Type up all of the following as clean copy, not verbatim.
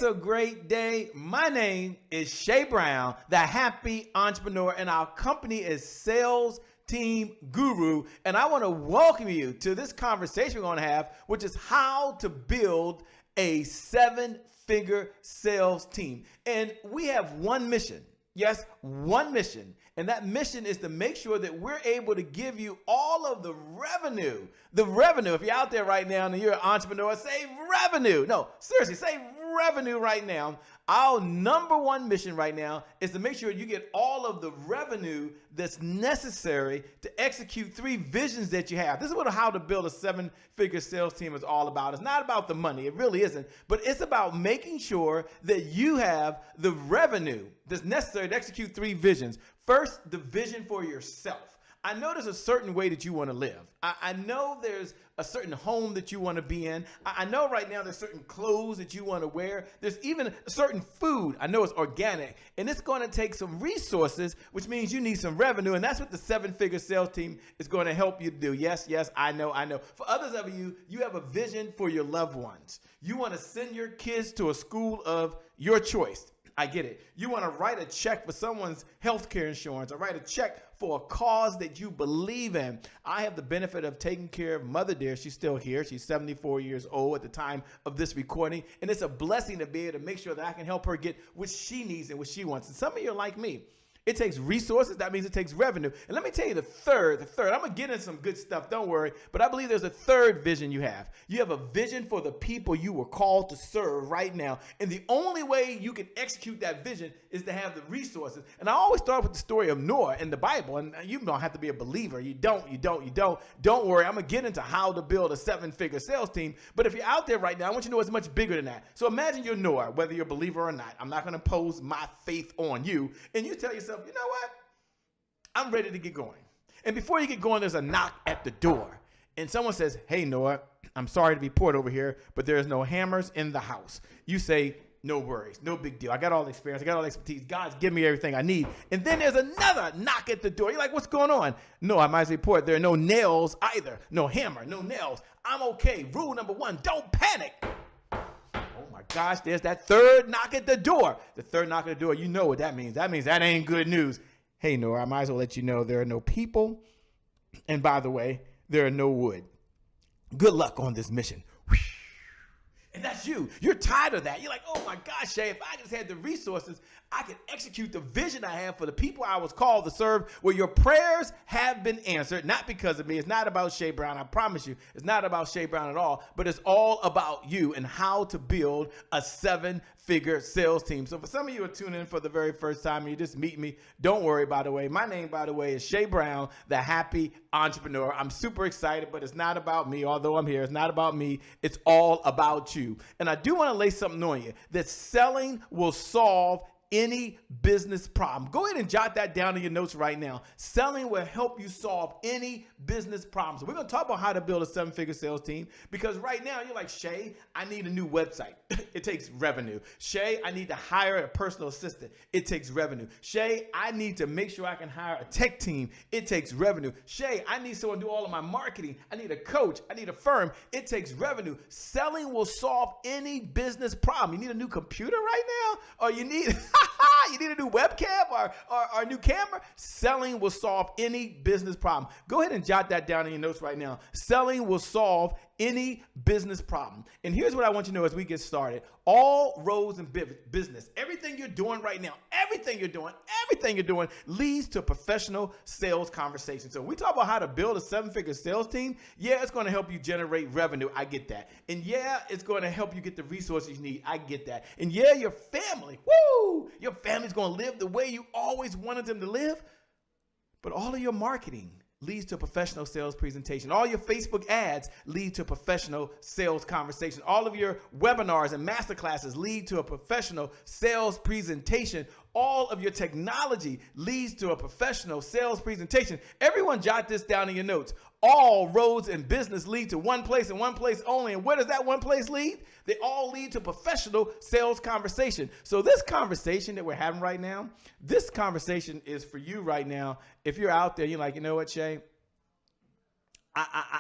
It's a great day. My name is Shay Brown, the happy entrepreneur, and our company is Sales Team Guru. And I want to welcome you to this conversation we're going to have, which is how to build a seven-figure sales team. And we have one mission. Yes, one mission. And that mission is to make sure that we're able to give you all of the revenue. The revenue. If you're out there right now and you're an entrepreneur, say revenue. No, seriously, say revenue right now. Our number one mission right now is to make sure you get all of the revenue that's necessary to execute three visions that you have. This is what how to build a seven-figure sales team is all about. It's not about the money. It really isn't. But it's about making sure that you have the revenue that's necessary to execute three visions. First, the vision for yourself. I know there's a certain way that you want to live. I know there's a certain home that you want to be in. I know right now there's certain clothes that you want to wear. There's even a certain food. I know it's organic. And it's going to take some resources, which means you need some revenue. And that's what the seven-figure sales team is going to help you do. Yes, I know. For others of you, you have a vision for your loved ones. You want to send your kids to a school of your choice. I get it. You want to write a check for someone's healthcare insurance or write a check for a cause that you believe in. I have the benefit of taking care of Mother Dear. She's still here. She's 74 years old at the time of this recording. And it's a blessing to be able to make sure that I can help her get what she needs and what she wants. And some of you are like me. It takes resources. That means it takes revenue. And let me tell you the third. I'm going to get into some good stuff. Don't worry. But I believe there's a third vision you have. You have a vision for the people you were called to serve right now. And the only way you can execute that vision is to have the resources. And I always start with the story of Noah in the Bible. And you don't have to be a believer. You don't. Don't worry. I'm going to get into how to build a seven-figure sales team. But if you're out there right now, I want you to know it's much bigger than that. So imagine you're Noah, whether you're a believer or not. I'm not going to pose my faith on you. And you tell yourself, you know what? I'm ready to get going. And before you get going, there's a knock at the door. And someone says, hey, Noah, I'm sorry to be poured over here, but there's no hammers in the house. You say, no worries, no big deal. I got all the experience. I got all the expertise. God's given me everything I need. And then there's another knock at the door. You're like, what's going on? No, I might report there are no nails either. No hammer, no nails. I'm okay. Rule number one, don't panic. Gosh, there's that third knock at the door. The third knock at the door, you know what that means. That means that ain't good news. Hey, Noah, I might as well let you know there are no people. And by the way, there are no wood. Good luck on this mission. And that's you. You're tired of that. You're like, oh my gosh, Shay, if I just had the resources, I could execute the vision I have for the people I was called to serve. Well, your prayers have been answered, not because of me. It's not about Shay Brown. I promise you. It's not about Shay Brown at all, but it's all about you and how to build a seven-figure sales team. So for some of you who are tuning in for the very first time and you just meet me, don't worry, by the way. My name, by the way, is Shay Brown, the happy entrepreneur. I'm super excited, but it's not about me. Although I'm here, it's not about me. It's all about you. And I do want to lay something on you that selling will solve any business problem. Go ahead and jot that down in your notes right now. Selling will help you solve any business problem. So we're going to talk about how to build a seven-figure sales team because right now you're like, Shay, I need a new website. It takes revenue. Shay, I need to hire a personal assistant. It takes revenue. Shay, I need to make sure I can hire a tech team. It takes revenue. Shay, I need someone to do all of my marketing. I need a coach. I need a firm. It takes revenue. Selling will solve any business problem. You need a new computer right now, or you need you need a new webcam or a new camera? Selling will solve any business problem. Go ahead and jot that down in your notes right now. Selling will solve any business problem. And here's what I want you to know as we get started. All roads in business, everything you're doing right now, everything you're doing leads to professional sales conversations. So we talk about how to build a seven-figure sales team. Yeah, it's going to help you generate revenue. I get that. And yeah, it's going to help you get the resources you need. I get that. And yeah, your family, your family's going to live the way you always wanted them to live. But all of your marketing leads to a professional sales presentation. All your Facebook ads lead to a professional sales conversation. All of your webinars and masterclasses lead to a professional sales presentation. All of your technology leads to a professional sales presentation. Everyone jot this down in your notes. All roads in business lead to one place and one place only. And where does that one place lead? They all lead to professional sales conversation. So this conversation that we're having right now, this conversation is for you right now. If you're out there, you're like, you know what, Shay?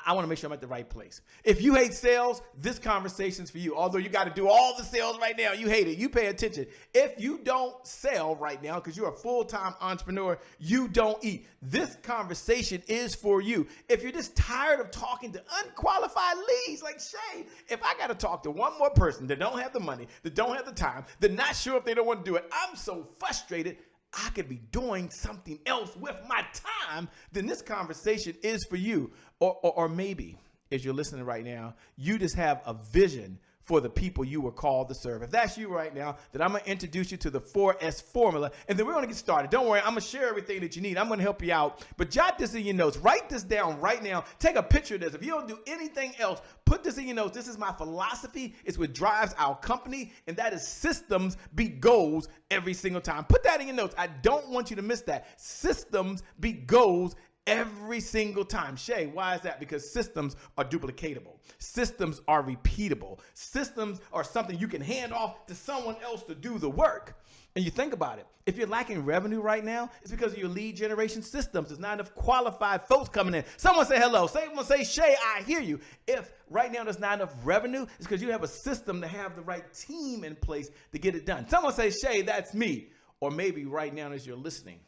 I want to make sure I'm at the right place. If you hate sales, this conversation's for you. Although you got to do all the sales right now, you hate it. You pay attention. If you don't sell right now because you're a full-time entrepreneur, you don't eat. This conversation is for you. If you're just tired of talking to unqualified leads, like Shay, if I got to talk to one more person that don't have the money, that don't have the time, that not sure if they don't want to do it, I'm so frustrated. I could be doing something else with my time, then this conversation is for you. Or maybe, as you're listening right now, you just have a vision for the people you were called to serve. If that's you right now, then I'm going to introduce you to the 4S formula, and then we're going to get started. Don't worry, I'm going to share everything that you need. I'm going to help you out, but jot this in your notes. Write this down right now. Take a picture of this. If you don't do anything else, put this in your notes. This is my philosophy. It's what drives our company, and that is systems beat goals every single time. Put that in your notes. I don't want you to miss that. Systems beat goals every single time. Shay, why is that? Because systems are duplicatable. Systems are repeatable. Systems are something you can hand off to someone else to do the work. And you think about it. If you're lacking revenue right now, it's because of your lead generation systems. There's not enough qualified folks coming in. Someone say hello. Someone say, Shay, I hear you. If right now there's not enough revenue, it's because you have a system to have the right team in place to get it done. Someone say, Shay, that's me. Or maybe right now as you're listening,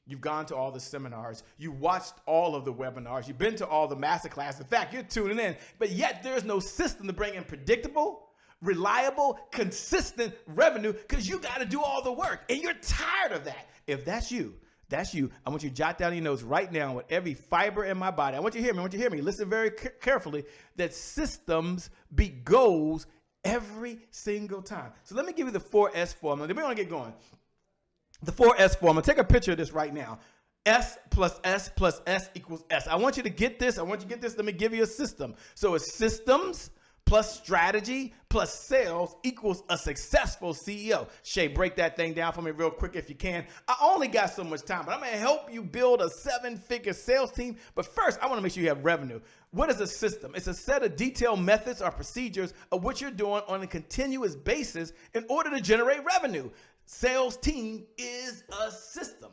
you've gone to all the seminars. You watched all of the webinars. You've been to all the masterclass. In fact, you're tuning in, but yet there's no system to bring in predictable, reliable, consistent revenue because you got to do all the work and you're tired of that. If that's you, I want you to jot down your notes right now with every fiber in my body. I want you to hear me. I want you to hear me. Listen very carefully that systems beat goals every single time. So let me give you the 4S formula. Then we're going to get going. The 4S formula. Take a picture of this right now. S plus S plus S equals S. I want you to get this. I want you to get this. Let me give you a system. So it's systems plus strategy plus sales equals a successful CEO. Shay, break that thing down for me real quick if you can. I only got so much time, but I'm going to help you build a 7-figure sales team. But first, I want to make sure you have revenue. What is a system? It's a set of detailed methods or procedures of what you're doing on a continuous basis in order to generate revenue. Sales team is a system.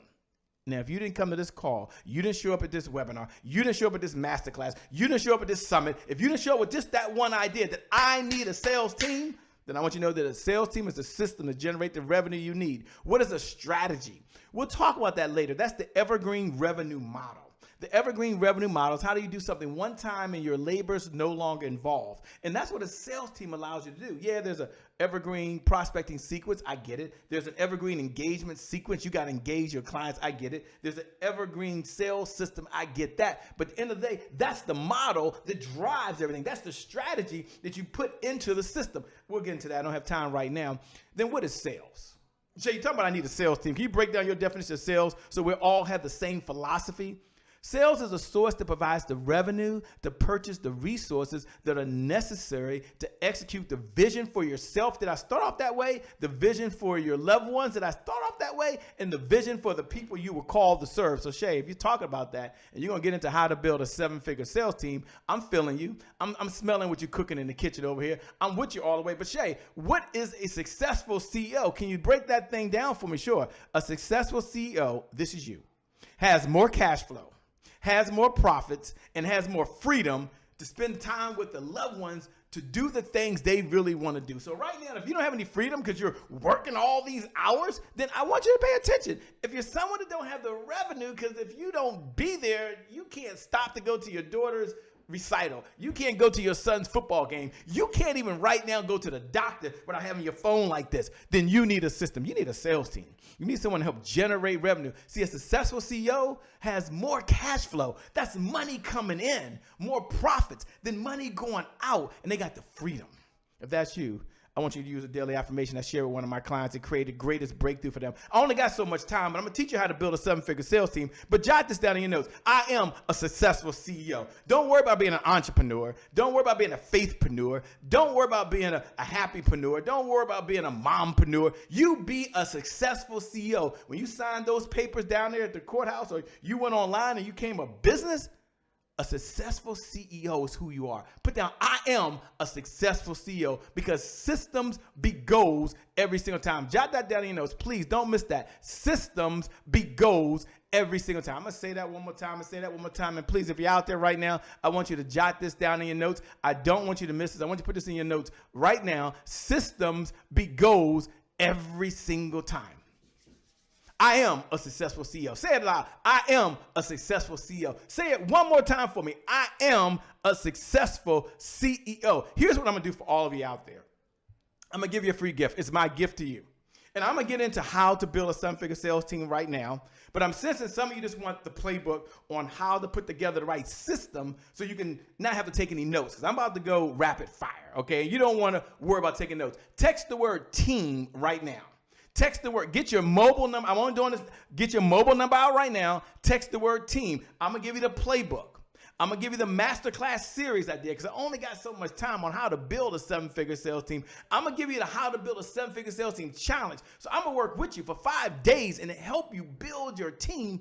Now, if you didn't come to this call, you didn't show up at this webinar, you didn't show up at this masterclass, you didn't show up at this summit, if you didn't show up with just that one idea that I need a sales team, then I want you to know that a sales team is a system to generate the revenue you need. What is a strategy? We'll talk about that later. That's the evergreen revenue model. The evergreen revenue model is how do you do something one time and your labor's no longer involved. And that's what a sales team allows you to do. Yeah, there's an evergreen prospecting sequence. I get it. There's an evergreen engagement sequence. You got to engage your clients. I get it. There's an evergreen sales system. I get that. But at the end of the day, that's the model that drives everything. That's the strategy that you put into the system. We'll get into that. I don't have time right now. Then what is sales? So you're talking about I need a sales team. Can you break down your definition of sales so we all have the same philosophy? Sales is a source that provides the revenue to purchase the resources that are necessary to execute the vision for yourself. Did I start off that way? The vision for your loved ones. Did I start off that way? And the vision for the people you were called to serve. So Shay, if you're talking about that and you're going to get into how to build a 7-figure sales team, I'm feeling you. I'm smelling what you're cooking in the kitchen over here. I'm with you all the way. But Shay, what is a successful CEO? Can you break that thing down for me? Sure. A successful CEO, this is you, has more cash flow, has more profits, and has more freedom to spend time with the loved ones to do the things they really want to do. So right now, if you don't have any freedom because you're working all these hours, then I want you to pay attention. If you're someone that don't have the revenue, because if you don't be there, you can't stop to go to your daughter's recital. You can't go to your son's football game. You can't even right now go to the doctor without having your phone like this. Then you need a system. You need a sales team. You need someone to help generate revenue. See, a successful CEO has more cash flow. That's money coming in, more profits than money going out, and they got the freedom. If that's you, I want you to use a daily affirmation I share with one of my clients and create the greatest breakthrough for them. I only got so much time, but I'm going to teach you how to build a 7-figure sales team. But jot this down in your notes. I am a successful CEO. Don't worry about being an entrepreneur. Don't worry about being a faithpreneur. Don't worry about being a happypreneur. Don't worry about being a mompreneur. You be a successful CEO. When you signed those papers down there at the courthouse or you went online and you came a business, A successful CEO is who you are. Put down, I am a successful CEO, because systems beat goals every single time. Jot that down in your notes. Please don't miss that. Systems beat goals every single time. I'm going to say that one more time. And please, if you're out there right now, I want you to jot this down in your notes. I don't want you to miss this. I want you to put this in your notes right now. Systems beat goals every single time. I am a successful CEO. Say it loud. I am a successful CEO. Say it one more time for me. I am a successful CEO. Here's what I'm going to do for all of you out there. I'm going to give you a free gift. It's my gift to you. And I'm going to get into how to build a seven-figure sales team right now. But I'm sensing some of you just want the playbook on how to put together the right system so you can not have to take any notes. Because I'm about to go rapid fire, okay? You don't want to worry about taking notes. Text the word team right now. Text the word, get your mobile number. I'm only doing this, get your mobile number out right now. Text the word team. I'm going to give you the playbook. I'm going to give you the masterclass series I did, because I only got so much time on how to build a seven-figure sales team. I'm going to give you the how to build a seven-figure sales team challenge. So I'm going to work with you for 5 days and help you build your team.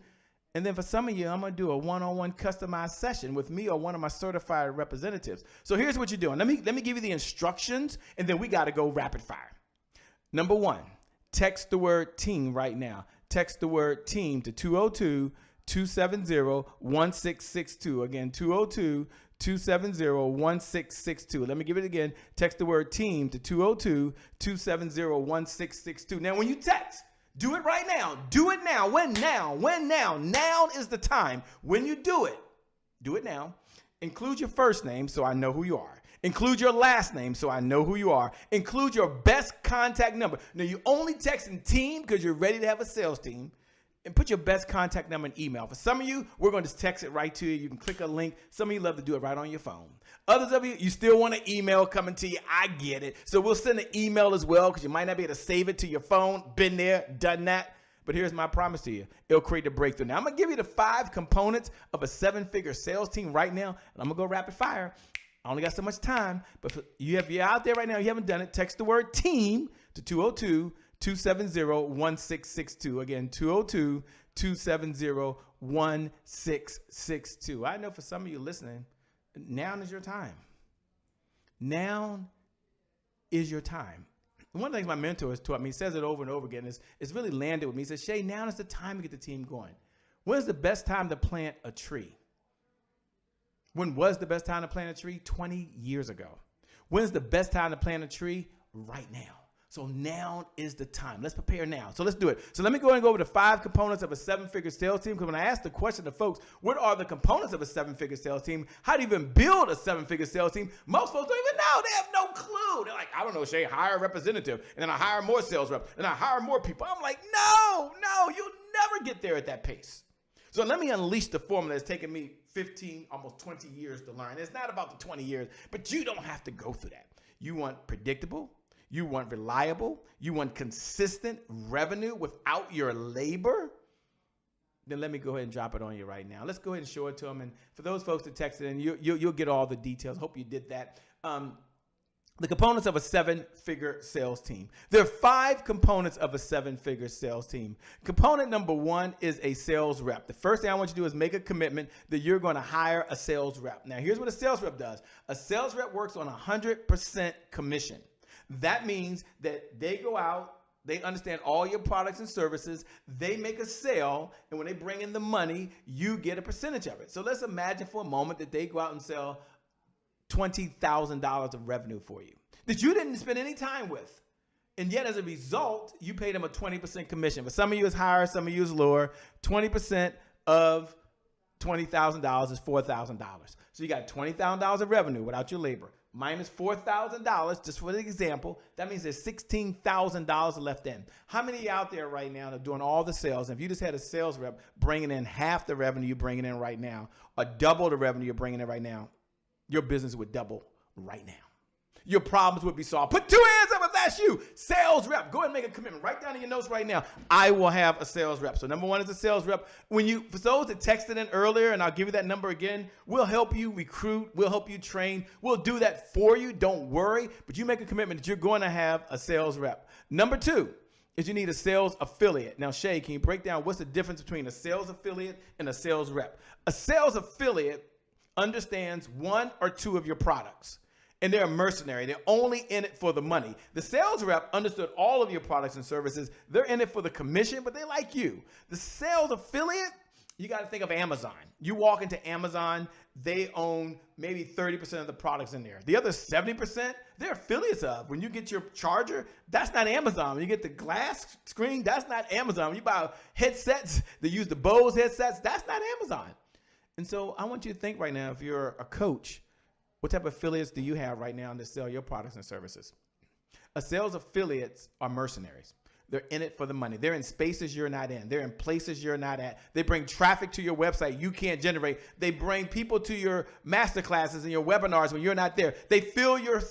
And then for some of you, I'm going to do a one-on-one customized session with me or one of my certified representatives. So here's what you're doing. Let me give you the instructions, and then we got to go rapid fire. Number one. Text the word team right now. Text the word team to 202-270-1662. Again, 202-270-1662. Let me give it again. Text the word team to 202-270-1662. Now, when you text, do it right now. Do it now. When now? When now? Now is the time. When you do it now. Include your first name so I know who you are. Include your last name so I know who you are. Include your best contact number. Now, you only texting team because you're ready to have a sales team. And put your best contact number and email. For some of you, we're going to just text it right to you. You can click a link. Some of you love to do it right on your phone. Others of you, you still want an email coming to you. I get it. So we'll send an email as well, because you might not be able to save it to your phone. Been there, done that. But here's my promise to you. It'll create a breakthrough. Now, I'm going to give you the 5 components of a seven-figure sales team right now. And I'm going to go rapid fire. I only got so much time, but if you're out there right now, you haven't done it, text the word team to 202-270-1662. Again, 202-270-1662. I know for some of you listening, now is your time. Now is your time. One of the things my mentor has taught me, he says it over and over again, it's really landed with me. He says, Shay, now is the time to get the team going. When's the best time to plant a tree? When was the best time to plant a tree? 20 years ago. When's the best time to plant a tree? Right now. So now is the time. Let's prepare now. So let's do it. So let me go and go over the 5 components of a seven-figure sales team. Because when I ask the question to folks, what are the components of a seven-figure sales team? How do you even build a seven-figure sales team? Most folks don't even know. They have no clue. They're like, I don't know, Shay, hire a representative. And then I hire more sales reps. And I hire more people. I'm like, no, you'll never get there at that pace. So let me unleash the formula that's taken me 15, almost 20 years to learn. It's not about the 20 years, but you don't have to go through that. You want predictable, you want reliable, you want consistent revenue without your labor. Then let me go ahead and drop it on you right now. Let's go ahead and show it to them. And for those folks that texted in, you'll get all the details. Hope you did that. The components of a seven-figure sales team. There are 5 components of a seven-figure sales team. Component number 1 is a sales rep. The first thing I want you to do is make a commitment that you're going to hire a sales rep. Now, here's what a sales rep does. A sales rep works on 100% commission. That means that they go out, they understand all your products and services, they make a sale, and when they bring in the money, you get a percentage of it. So let's imagine for a moment that they go out and sell $20,000 of revenue for you that you didn't spend any time with. And yet, as a result, you paid them a 20% commission. For some of you, it's higher, some of you, it's lower. 20% of $20,000 is $4,000. So you got $20,000 of revenue without your labor. Minus $4,000, just for the example, that means there's $16,000 left in. How many of you out there right now are doing all the sales? And if you just had a sales rep bringing in half the revenue you're bringing in right now, or double the revenue you're bringing in right now, your business would double right now. Your problems would be solved. Put 2 hands up if that's you. Sales rep. Go ahead and make a commitment. Write down in your notes right now. I will have a sales rep. So number 1 is a sales rep. For those that texted in earlier, and I'll give you that number again, we'll help you recruit. We'll help you train. We'll do that for you. Don't worry. But you make a commitment that you're going to have a sales rep. Number 2 is you need a sales affiliate. Now, Shay, can you break down what's the difference between a sales affiliate and a sales rep? A sales affiliate understands one or two of your products. And they're a mercenary. They're only in it for the money. The sales rep understood all of your products and services. They're in it for the commission, but they like you. The sales affiliate, you got to think of Amazon. You walk into Amazon, they own maybe 30% of the products in there. The other 70%, they're affiliates of. When you get your charger, that's not Amazon. When you get the glass screen, that's not Amazon. When you buy headsets that use the Bose headsets, that's not Amazon. And so I want you to think right now, if you're a coach, what type of affiliates do you have right now to sell your products and services? A sales affiliates are mercenaries. They're in it for the money. They're in spaces you're not in. They're in places you're not at. They bring traffic to your website you can't generate. They bring people to your masterclasses and your webinars when you're not there. They fill your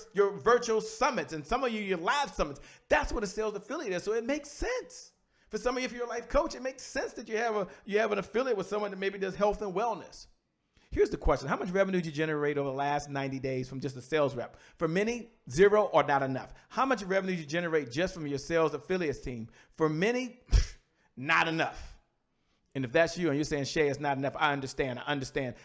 virtual summits and some of you, your live summits. That's what a sales affiliate is. So it makes sense. For some of you, if you're a life coach, it makes sense that you have an affiliate with someone that maybe does health and wellness. Here's the question. How much revenue did you generate over the last 90 days from just a sales rep? For many, zero or not enough. How much revenue did you generate just from your sales affiliates team? For many, not enough. And if that's you and you're saying, Shay, it's not enough, I understand.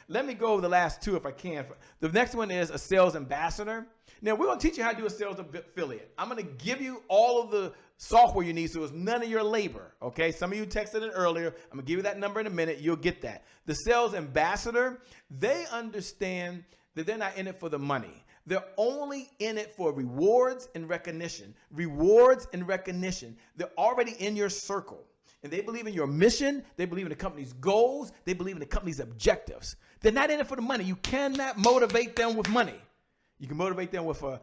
Let me go over the last two if I can. The next one is a sales ambassador. Now, we're going to teach you how to do a sales affiliate. I'm going to give you all of the software you need so it's none of your labor, okay? Some of you texted it earlier. I'm going to give you that number in a minute. You'll get that. The sales ambassador, they understand that they're not in it for the money. They're only in it for rewards and recognition. Rewards and recognition. They're already in your circle. And they believe in your mission. They believe in the company's goals. They believe in the company's objectives. They're not in it for the money. You cannot motivate them with money. You can motivate them with a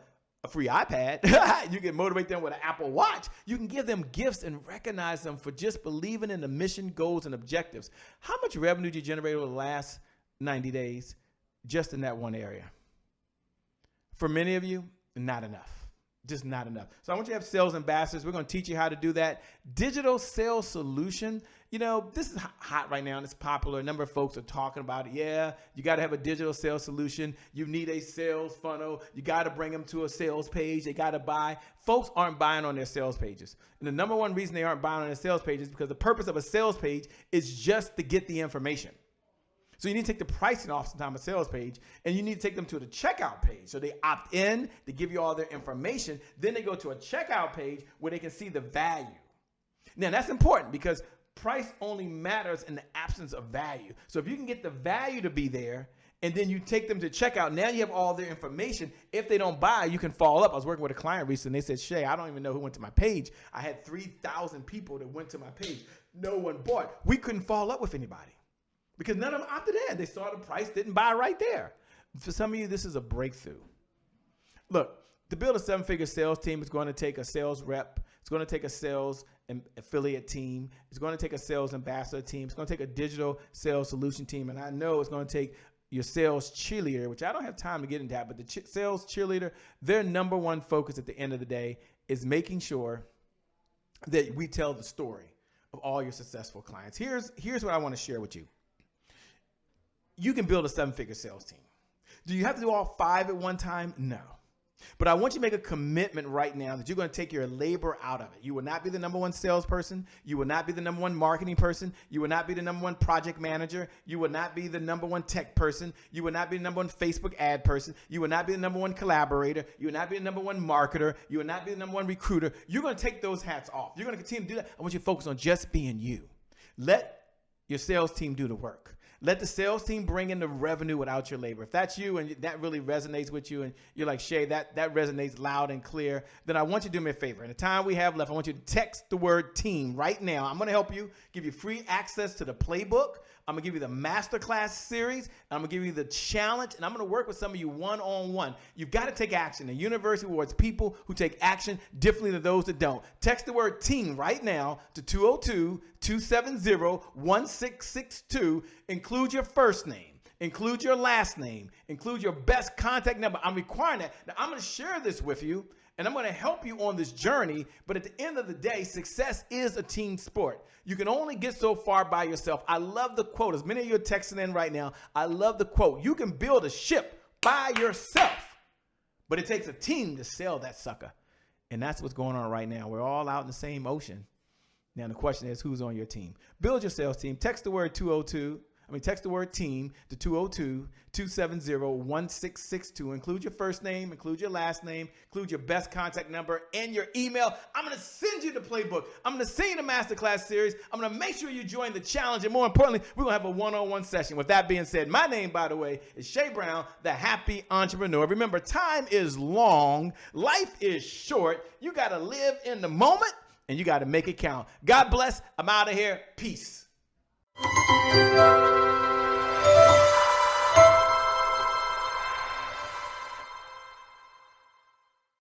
free iPad. You can motivate them with an Apple Watch. You can give them gifts and recognize them for just believing in the mission, goals, and objectives. How much revenue did you generate over the last 90 days just in that one area? For many of you, not enough. Just not enough. So I want you to have sales ambassadors. We're going to teach you how to do that. Digital sales solution. You know, this is hot right now and it's popular. A number of folks are talking about it. Yeah, you got to have a digital sales solution. You need a sales funnel. You got to bring them to a sales page. They got to buy. Folks aren't buying on their sales pages. And the number one reason they aren't buying on their sales pages is because the purpose of a sales page is just to get the information. So you need to take the pricing off sometime a sales page, and you need to take them to the checkout page. So they opt in to give you all their information. Then they go to a checkout page where they can see the value. Now that's important because price only matters in the absence of value. So if you can get the value to be there, and then you take them to checkout, now you have all their information. If they don't buy, you can follow up. I was working with a client recently. They said, Shay, I don't even know who went to my page. I had 3,000 people that went to my page. No one bought. We couldn't follow up with anybody. Because none of them opted in. They saw the price, didn't buy right there. For some of you, this is a breakthrough. Look, to build a seven-figure sales team, it's going to take a sales rep. It's going to take a sales affiliate team. It's going to take a sales ambassador team. It's going to take a digital sales solution team. And I know it's going to take your sales cheerleader, which I don't have time to get into that, but the sales cheerleader, their number one focus at the end of the day is making sure that we tell the story of all your successful clients. Here's what I want to share with you. You can build a seven-figure sales team. Do you have to do all five at one time? No. But I want you to make a commitment right now that you're going to take your labor out of it. You will not be the number one salesperson. You will not be the number one marketing person. You will not be the number one project manager. You will not be the number one tech person. You will not be the number one Facebook ad person. You will not be the number one collaborator. You will not be the number one marketer. You will not be the number one recruiter. You're going to take those hats off. You're going to continue to do that. I want you to focus on just being you. Let your sales team do the work. Let the sales team bring in the revenue without your labor. If that's you and that really resonates with you and you're like, Shay, that resonates loud and clear, then I want you to do me a favor. In the time we have left, I want you to text the word team right now. I'm going to help you, give you free access to the playbook. I'm going to give you the masterclass series. I'm going to give you the challenge, and I'm going to work with some of you one-on-one. You've got to take action. The university rewards people who take action differently than those that don't. Text the word team right now to 202-270-1662. Include your first name. Include your last name. Include your best contact number. I'm requiring that. Now, I'm going to share this with you, and I'm going to help you on this journey. But at the end of the day, success is a team sport. You can only get so far by yourself. I love the quote. As many of you are texting in right now, I love the quote. You can build a ship by yourself, but it takes a team to sail that sucker. And that's what's going on right now. We're all out in the same ocean. Now, the question is, who's on your team? Build your sales team. Text the word text the word team to 202-270-1662. Include your first name, include your last name, include your best contact number and your email. I'm going to send you the playbook. I'm going to send you the masterclass series. I'm going to make sure you join the challenge. And more importantly, we're going to have a one-on-one session. With that being said, my name, by the way, is Shay Brown, the Happy Entrepreneur. Remember, time is long. Life is short. You got to live in the moment and you got to make it count. God bless. I'm out of here. Peace.